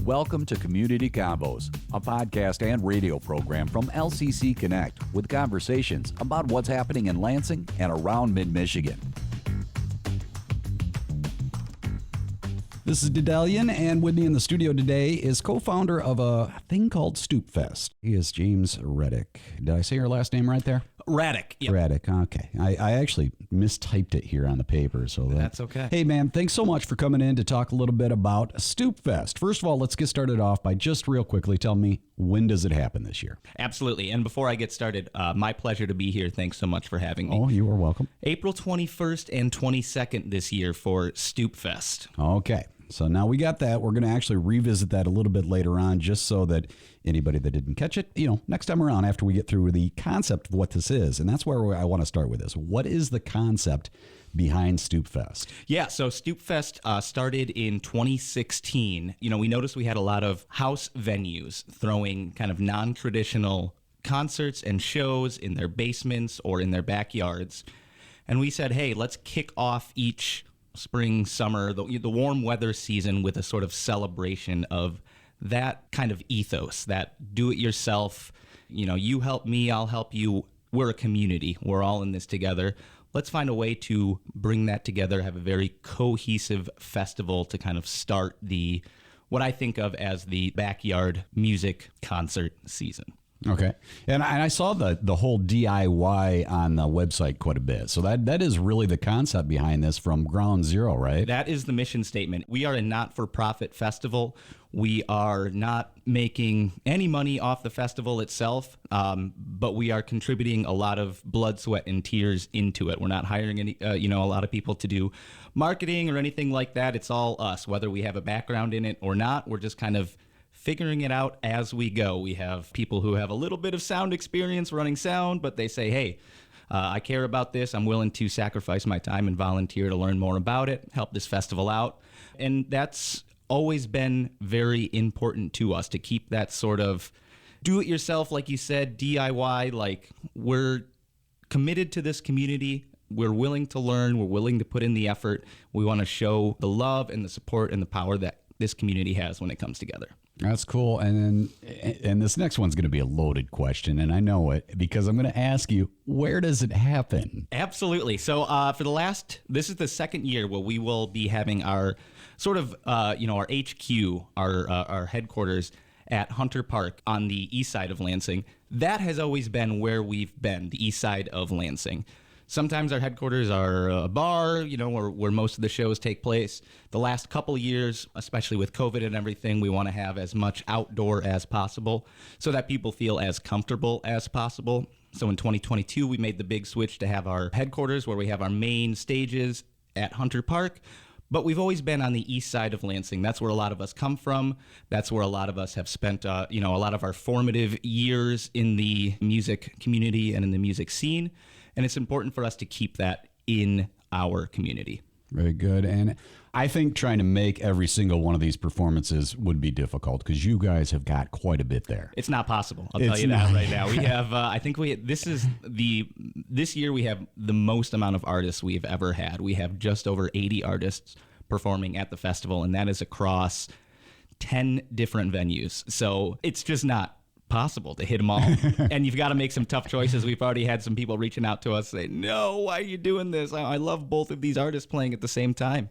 Welcome to Community Convos, a podcast and radio program from LCC Connect with conversations about what's happening in Lansing and around mid-Michigan. This is Dedalian, and with me in the studio today is co-founder of a thing called Stoopfest. He is James Radick. Did I say your last name right there? Radick. Yep. Radick, okay. I actually mistyped it here on the paper. So that's okay. Hey, man, thanks so much for coming in to talk a little bit about Stoopfest. First of all, let's get started off by just real quickly tell me, when does it happen this year? Absolutely. And before I get started, my pleasure to be here. Thanks so much for having me. Oh, you are welcome. April 21st and 22nd this year for Stoopfest. Okay. So now we got that. We're going to actually revisit that a little bit later on, just so that anybody that didn't catch it, next time around after we get through the concept of what this is. And that's where I want to start with this. What is the concept behind Stoopfest? Yeah, so Stoopfest started in 2016. We noticed we had a lot of house venues throwing kind of non-traditional concerts and shows in their basements or in their backyards. And we said, hey, let's kick off each spring, summer, the warm weather season with a sort of celebration of that kind of ethos, that do-it-yourself, you help me, I'll help you. We're a community. We're all in this together. Let's find a way to bring that together, have a very cohesive festival to kind of start what I think of as the backyard music concert season. Okay. And I saw the whole DIY on the website quite a bit. So that is really the concept behind this from ground zero, right? That is the mission statement. We are a not-for-profit festival. We are not making any money off the festival itself, but we are contributing a lot of blood, sweat, and tears into it. We're not hiring a lot of people to do marketing or anything like that. It's all us, whether we have a background in it or not. We're just kind of figuring it out as we go. We have people who have a little bit of sound experience running sound, but they say, hey, I care about this. I'm willing to sacrifice my time and volunteer to learn more about it, help this festival out. And that's always been very important to us, to keep that sort of do-it-yourself, like you said, DIY, like we're committed to this community. We're willing to learn. We're willing to put in the effort. We want to show the love and the support and the power that this community has when it comes together. That's cool. And this next one's going to be a loaded question, and I know it because I'm going to ask you, where does it happen? Absolutely. So this is the second year where we will be having our sort of, our HQ, our headquarters at Hunter Park on the east side of Lansing. That has always been where we've been, the east side of Lansing. Sometimes our headquarters are a bar, where most of the shows take place. The last couple of years, especially with COVID and everything, we want to have as much outdoor as possible so that people feel as comfortable as possible. So in 2022, we made the big switch to have our headquarters where we have our main stages at Hunter Park. But we've always been on the east side of Lansing. That's where a lot of us come from. That's where a lot of us have spent, a lot of our formative years in the music community and in the music scene. And it's important for us to keep that in our community. Very good. And I think trying to make every single one of these performances would be difficult because you guys have got quite a bit there. It's not possible. I'll tell you that right now. We have, this year we have the most amount of artists we've ever had. We have just over 80 artists performing at the festival, and that is across 10 different venues. So it's just not possible to hit them all. And you've got to make some tough choices. We've already had some people reaching out to us saying, no, why are you doing this? I love both of these artists playing at the same time.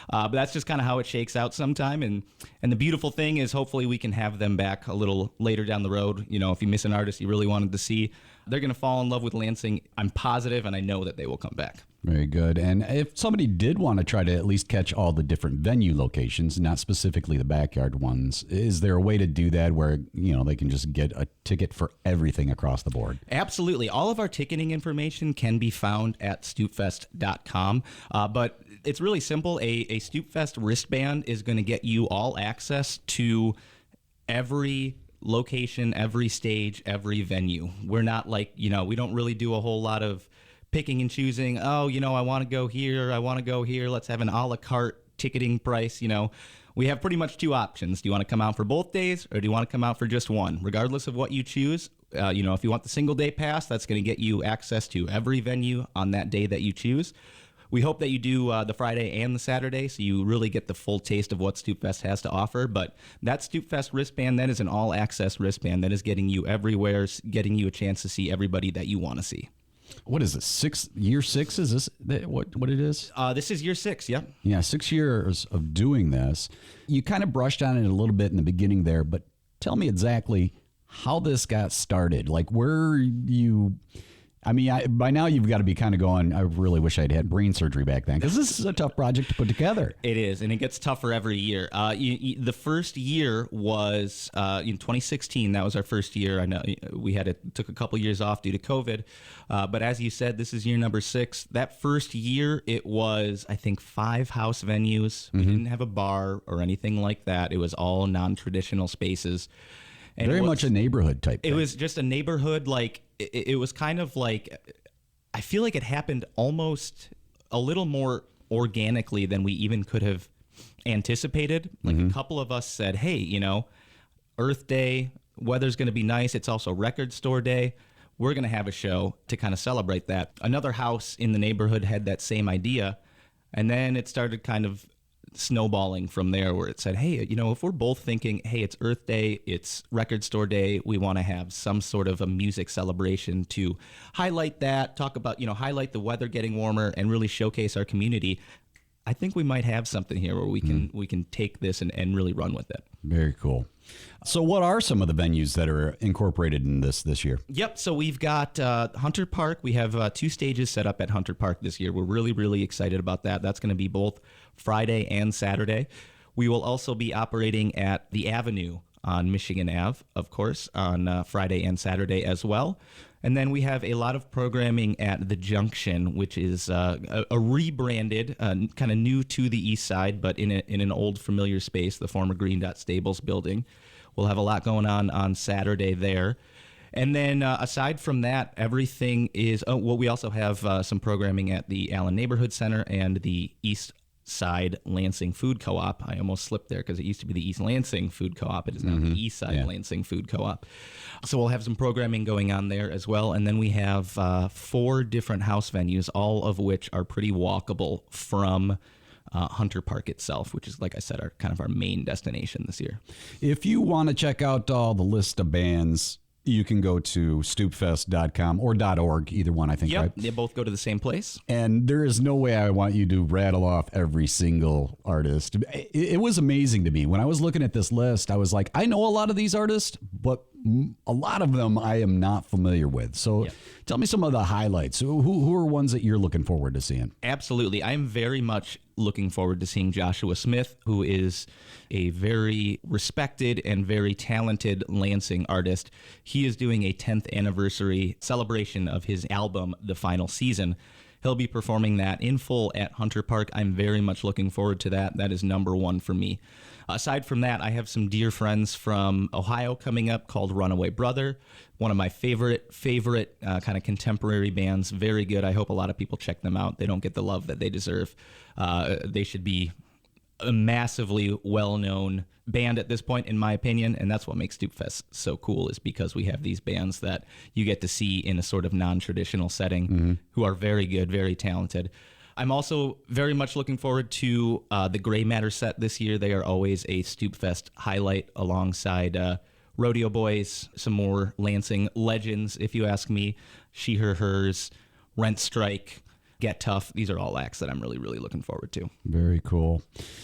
But that's just kind of how it shakes out sometime. And the beautiful thing is hopefully we can have them back a little later down the road. If you miss an artist you really wanted to see, they're going to fall in love with Lansing. I'm positive, and I know that they will come back. Very good. And if somebody did want to try to at least catch all the different venue locations, not specifically the backyard ones, is there a way to do that where, they can just get a ticket for everything across the board? Absolutely. All of our ticketing information can be found at stoopfest.com. But it's really simple. A Stoopfest wristband is going to get you all access to every location, every stage, every venue. We're not like, we don't really do a whole lot of picking and choosing. Oh, I want to go here. I want to go here. Let's have an a la carte ticketing price. We have pretty much two options. Do you want to come out for both days or do you want to come out for just one? Regardless of what you choose, if you want the single day pass, that's going to get you access to every venue on that day that you choose. we hope that you do the Friday and the Saturday, so you really get the full taste of what Stoopfest has to offer. But that Stoopfest wristband, that is an all-access wristband that is getting you everywhere, getting you a chance to see everybody that you want to see. What is this? Year 6? Is this what it is? This is year 6, yep. Yeah, 6 years of doing this. You kind of brushed on it a little bit in the beginning there, but tell me exactly how this got started. Like, where you... I mean, by now you've got to be kind of going, I really wish I'd had brain surgery back then, because this is a tough project to put together. It is, and it gets tougher every year. The first year was in 2016. That was our first year. I know we took a couple years off due to COVID, but as you said, this is year number 6. That first year, it was, I think, 5 house venues. We didn't have a bar or anything like that. It was all non-traditional spaces. And Very much a neighborhood type thing. It was just a neighborhood, like, it was kind of like, I feel like it happened almost a little more organically than we even could have anticipated. Like, a couple of us said, hey, Earth Day, weather's going to be nice. It's also Record Store Day. We're going to have a show to kind of celebrate that. Another house in the neighborhood had that same idea. And then it started kind of snowballing from there, where it said, hey, if we're both thinking, hey, it's Earth Day, it's Record Store Day, we want to have some sort of a music celebration to highlight that, talk about, highlight the weather getting warmer and really showcase our community. I think we might have something here where we can take this and really run with it. Very cool. So what are some of the venues that are incorporated in this year? Yep. So we've got Hunter Park. We have 2 stages set up at Hunter Park this year. We're really, really excited about that. That's going to be both Friday and Saturday. We will also be operating at the Avenue on Michigan Ave, of course, on Friday and Saturday as well. And then we have a lot of programming at the Junction, which is a rebranded, kind of new to the east side, but in an old familiar space, the former Green Dot Stables building. We'll have a lot going on Saturday there. And then aside from that, everything is, we also have some programming at the Allen Neighborhood Center and the East Side Lansing Food Co-op. I almost slipped there because it used to be the East Lansing Food Co-op. It is now the East Side Lansing Food Co-op. So we'll have some programming going on there as well. And then we have 4 different house venues, all of which are pretty walkable from Hunter Park itself, which is, like I said, our main destination this year. If you want to check out all the list of bands, you can go to stoopfest.com or .org, either one, I think, yep, right? They both go to the same place. And there is no way I want you to rattle off every single artist. It was amazing to me. When I was looking at this list, I was like, I know a lot of these artists, but a lot of them I am not familiar with. So tell me some of the highlights. Who are ones that you're looking forward to seeing? Absolutely. I am very much looking forward to seeing Joshua Smith, who is a very respected and very talented Lansing artist. He is doing a 10th anniversary celebration of his album, The Final Season. He'll be performing that in full at Hunter Park. I'm very much looking forward to that. That is number 1 for me. Aside from that, I have some dear friends from Ohio coming up called Runaway Brother, one of my favorite kind of contemporary bands. Very good. I hope a lot of people check them out. They don't get the love that they deserve. They should be a massively well-known band at this point, in my opinion, and that's what makes Stoopfest so cool, is because we have these bands that you get to see in a sort of non-traditional setting who are very good, very talented. I'm also very much looking forward to the Gray Matter set this year. They are always a Stoopfest highlight alongside Rodeo Boys, some more Lansing legends, if you ask me. She, Her, Hers, Rent Strike, Get Tough. These are all acts that I'm really, really looking forward to. Very cool.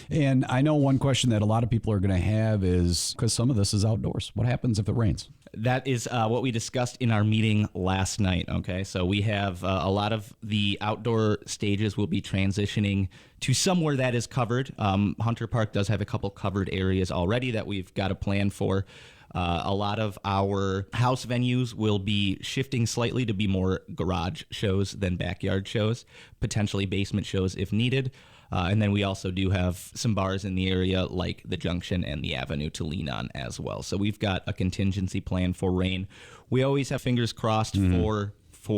And I know one question that a lot of people are going to have is, because some of this is outdoors, what happens if it rains? That is what we discussed in our meeting last night, okay? So we have a lot of the outdoor stages will be transitioning to somewhere that is covered. Hunter Park does have a couple covered areas already that we've got a plan for. A lot of our house venues will be shifting slightly to be more garage shows than backyard shows, potentially basement shows if needed. And then we also do have some bars in the area like the Junction and the Avenue to lean on as well. So we've got a contingency plan for rain. We always have fingers crossed for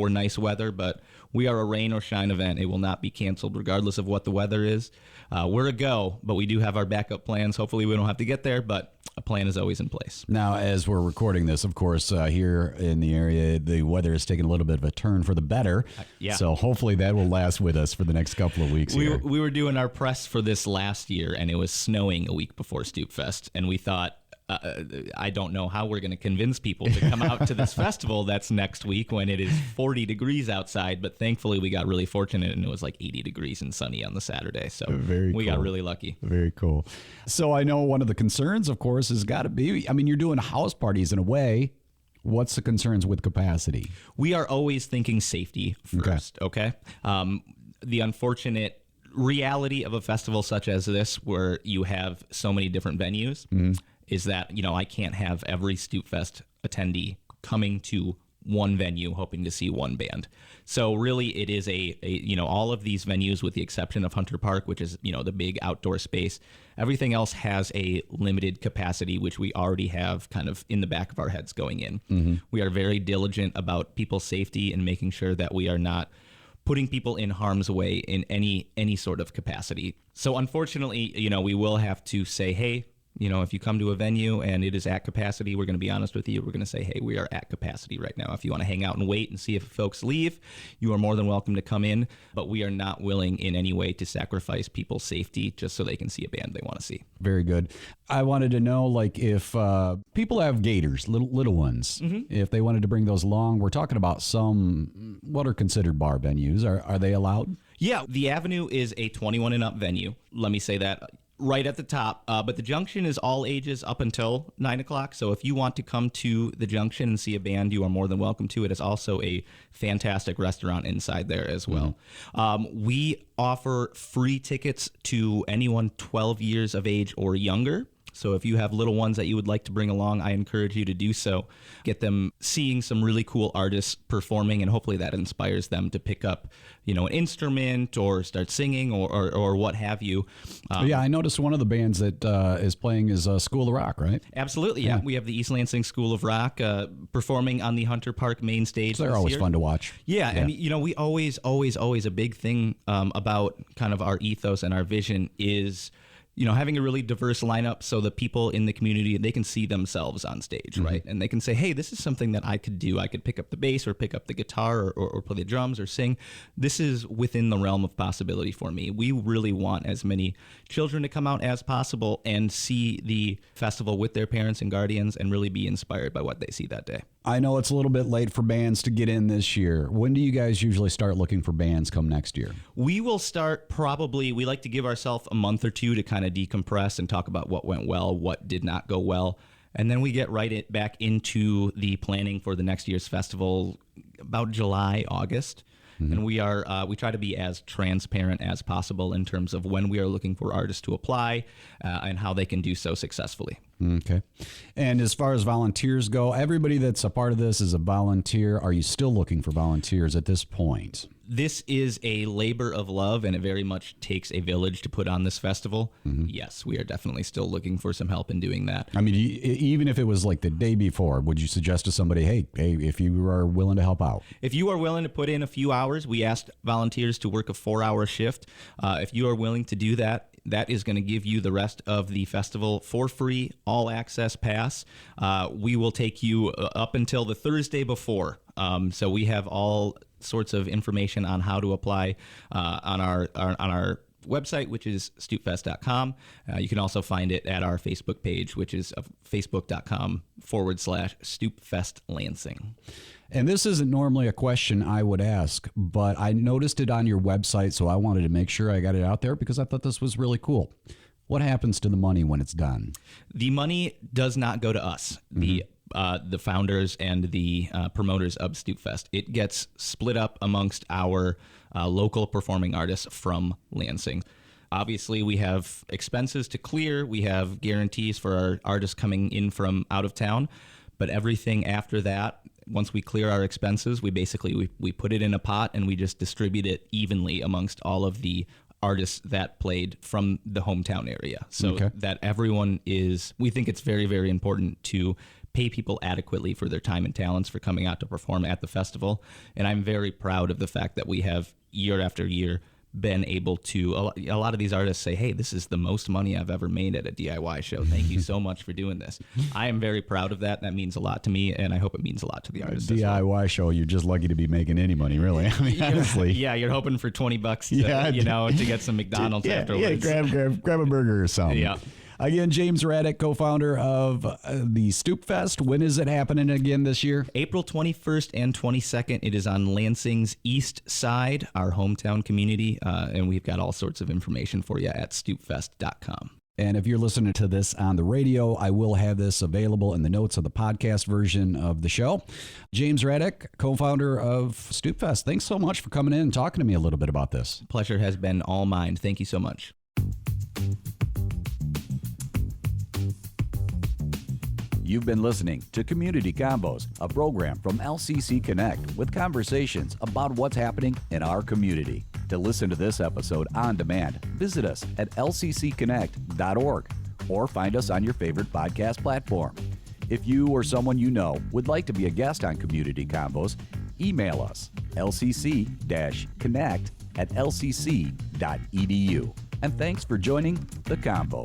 nice weather, but we are a rain or shine event. It will not be canceled regardless of what the weather is. We're a go, but we do have our backup plans. Hopefully we don't have to get there, but a plan is always in place. Now, as we're recording this, of course, here in the area, the weather is taking a little bit of a turn for the better. Yeah. So hopefully that will last with us for the next couple of weeks here. We were doing our press for this last year, and it was snowing a week before Stoopfest, and we thought, I don't know how we're going to convince people to come out to this festival that's next week when it is 40 degrees outside. But thankfully, we got really fortunate, and it was like 80 degrees and sunny on the Saturday. So we got really lucky. Very cool. So I know one of the concerns, of course, has got to be, I mean, you're doing house parties in a way. What's the concerns with capacity? We are always thinking safety first, okay? The unfortunate reality of a festival such as this, where you have so many different venues, is that, I can't have every Stoopfest attendee coming to one venue hoping to see one band. So really it is all of these venues, with the exception of Hunter Park, which is, the big outdoor space, everything else has a limited capacity, which we already have kind of in the back of our heads going in. We are very diligent about people's safety and making sure that we are not putting people in harm's way in any sort of capacity. So unfortunately, we will have to say, hey, if you come to a venue and it is at capacity, we're going to be honest with you. We're going to say, hey, we are at capacity right now. If you want to hang out and wait and see if folks leave, you are more than welcome to come in. But we are not willing in any way to sacrifice people's safety just so they can see a band they want to see. Very good. I wanted to know, like, if people have gators, little ones, if they wanted to bring those along. We're talking about some what are considered bar venues. Are they allowed? Yeah, the Avenue is a 21 and up venue. Let me say that right at the top, but the Junction is all ages up until 9 o'clock. So if you want to come to the Junction and see a band, you are more than welcome to. It is also a fantastic restaurant inside there as well. We offer free tickets to anyone 12 years of age or younger. So if you have little ones that you would like to bring along, I encourage you to do so. Get them seeing some really cool artists performing, and hopefully that inspires them to pick up, an instrument or start singing or what have you. Yeah, I noticed one of the bands that is playing is School of Rock, right? Absolutely, yeah. We have the East Lansing School of Rock performing on the Hunter Park main stage. So they're always fun to watch. Yeah, and we always a big thing about kind of our ethos and our vision is having a really diverse lineup so the people in the community, they can see themselves on stage, right? And they can say, hey, this is something that I could do. I could pick up the bass or pick up the guitar or play the drums or sing. This is within the realm of possibility for me. We really want as many children to come out as possible and see the festival with their parents and guardians and really be inspired by what they see that day. I know it's a little bit late for bands to get in this year. When do you guys usually start looking for bands come next year? We will start we like to give ourselves a month or two to kind of decompress and talk about what went well, what did not go well. And then we get back into the planning for the next year's festival about July, August. And we try to be as transparent as possible in terms of when we are looking for artists to apply and how they can do so successfully. Okay. And as far as volunteers go, everybody that's a part of this is a volunteer. Are you still looking for volunteers at this point? This is a labor of love, and it very much takes a village to put on this festival. Yes, we are definitely still looking for some help in doing that. I mean, even if it was like the day before, would you suggest to somebody, hey, if you are willing to help out? If you are willing to put in a few hours, we asked volunteers to work a 4-hour shift. If you are willing to do that, that is going to give you the rest of the festival for free, all access pass. We will take you up until the Thursday before. So we have all sorts of information on how to apply on our website, which is stoopfest.com. You can also find it at our Facebook page, which is facebook.com/StoopfestLansing. And this isn't normally a question I would ask, but I noticed it on your website, so I wanted to make sure I got it out there because I thought this was really cool. What happens to the money when it's done? The money does not go to us, the founders and the promoters of Stoopfest. It gets split up amongst our local performing artists from Lansing. Obviously, we have expenses to clear. We have guarantees for our artists coming in from out of town. But everything after that, once we clear our expenses, we basically we put it in a pot and we just distribute it evenly amongst all of the artists that played from the hometown area. So that everyone we think it's very, very important to pay people adequately for their time and talents for coming out to perform at the festival. And I'm very proud of the fact that we have year after year been able to, a lot of these artists say, hey, this is the most money I've ever made at a DIY show. Thank you so much for doing this. I am very proud of that. That means a lot to me, and I hope it means a lot to the artists. DIY show, you're just lucky to be making any money, really. I mean, honestly. Yeah, you're hoping for $20 to, to get some McDonald's afterwards. Yeah, grab a burger or something. Yeah. Again, James Radick, co-founder of the Stoopfest. When is it happening again this year? April 21st and 22nd. It is on Lansing's east side, our hometown community, and we've got all sorts of information for you at stoopfest.com. And if you're listening to this on the radio, I will have this available in the notes of the podcast version of the show. James Radick, co-founder of Stoopfest, thanks so much for coming in and talking to me a little bit about this. Pleasure has been all mine. Thank you so much. You've been listening to Community Convos, a program from LCC Connect with conversations about what's happening in our community. To listen to this episode on demand, visit us at lccconnect.org or find us on your favorite podcast platform. If you or someone you know would like to be a guest on Community Convos, email us lcc-connect@lcc.edu. And thanks for joining the Convo.